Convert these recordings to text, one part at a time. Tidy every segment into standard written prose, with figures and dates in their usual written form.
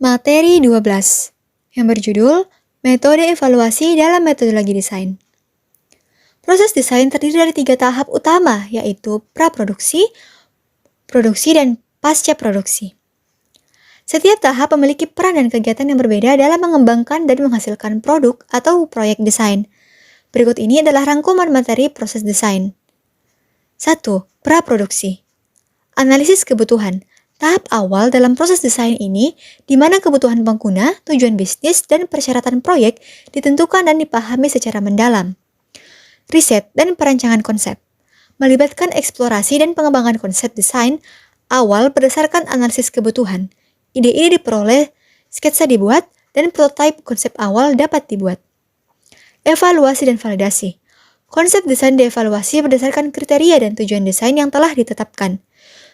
Materi 12 yang berjudul Metode Evaluasi dalam Metodologi Desain. Proses desain terdiri dari 3 tahap utama, yaitu praproduksi, produksi, dan pasca produksi. Setiap tahap memiliki peran dan kegiatan yang berbeda dalam mengembangkan dan menghasilkan produk atau proyek desain. Berikut ini adalah rangkuman materi proses desain. 1. Praproduksi. Analisis kebutuhan. Tahap awal dalam proses desain ini, di mana kebutuhan pengguna, tujuan bisnis, dan persyaratan proyek ditentukan dan dipahami secara mendalam. Riset dan perancangan konsep. Melibatkan eksplorasi dan pengembangan konsep desain awal berdasarkan analisis kebutuhan. Ide-ide diperoleh, sketsa dibuat, dan prototipe konsep awal dapat dibuat. Evaluasi dan validasi. Konsep desain dievaluasi berdasarkan kriteria dan tujuan desain yang telah ditetapkan.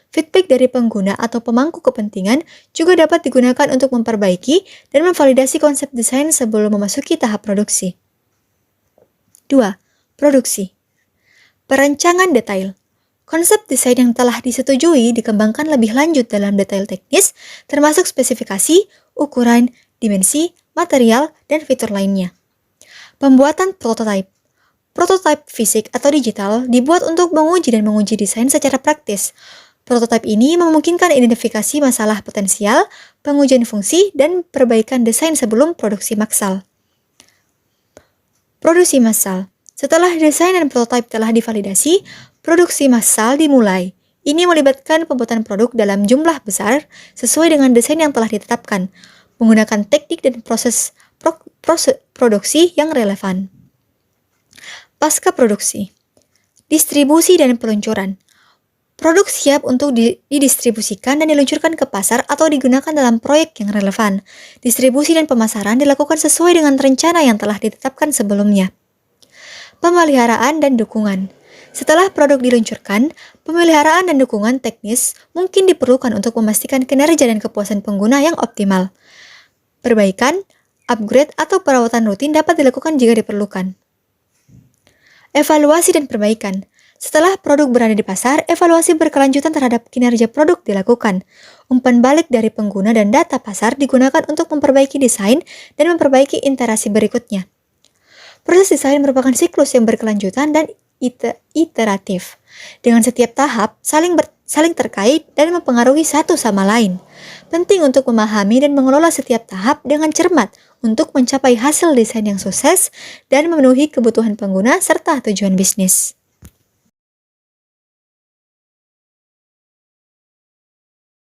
Feedback dari pengguna atau pemangku kepentingan juga dapat digunakan untuk memperbaiki dan memvalidasi konsep desain sebelum memasuki tahap produksi. 2. Produksi. Perancangan detail. Konsep desain yang telah disetujui dikembangkan lebih lanjut dalam detail teknis, termasuk spesifikasi, ukuran, dimensi, material, dan fitur lainnya. Pembuatan prototipe. Prototipe fisik atau digital dibuat untuk menguji dan menguji desain secara praktis. Prototipe ini memungkinkan identifikasi masalah potensial, pengujian fungsi, dan perbaikan desain sebelum produksi massal. Produksi massal. Setelah desain dan prototipe telah divalidasi, produksi massal dimulai. Ini melibatkan pembuatan produk dalam jumlah besar sesuai dengan desain yang telah ditetapkan, menggunakan teknik dan proses produksi yang relevan. Pasca produksi. Distribusi dan peluncuran. Produk siap untuk didistribusikan dan diluncurkan ke pasar atau digunakan dalam proyek yang relevan. Distribusi dan pemasaran dilakukan sesuai dengan rencana yang telah ditetapkan sebelumnya. Pemeliharaan dan dukungan. Setelah produk diluncurkan, pemeliharaan dan dukungan teknis mungkin diperlukan untuk memastikan kinerja dan kepuasan pengguna yang optimal. Perbaikan, upgrade, atau perawatan rutin dapat dilakukan jika diperlukan. Evaluasi dan perbaikan. Setelah produk berada di pasar, evaluasi berkelanjutan terhadap kinerja produk dilakukan. Umpan balik dari pengguna dan data pasar digunakan untuk memperbaiki desain dan memperbaiki iterasi berikutnya. Proses desain merupakan siklus yang berkelanjutan dan iteratif. Dengan setiap tahap saling terkait dan mempengaruhi satu sama lain. Penting untuk memahami dan mengelola setiap tahap dengan cermat untuk mencapai hasil desain yang sukses dan memenuhi kebutuhan pengguna serta tujuan bisnis.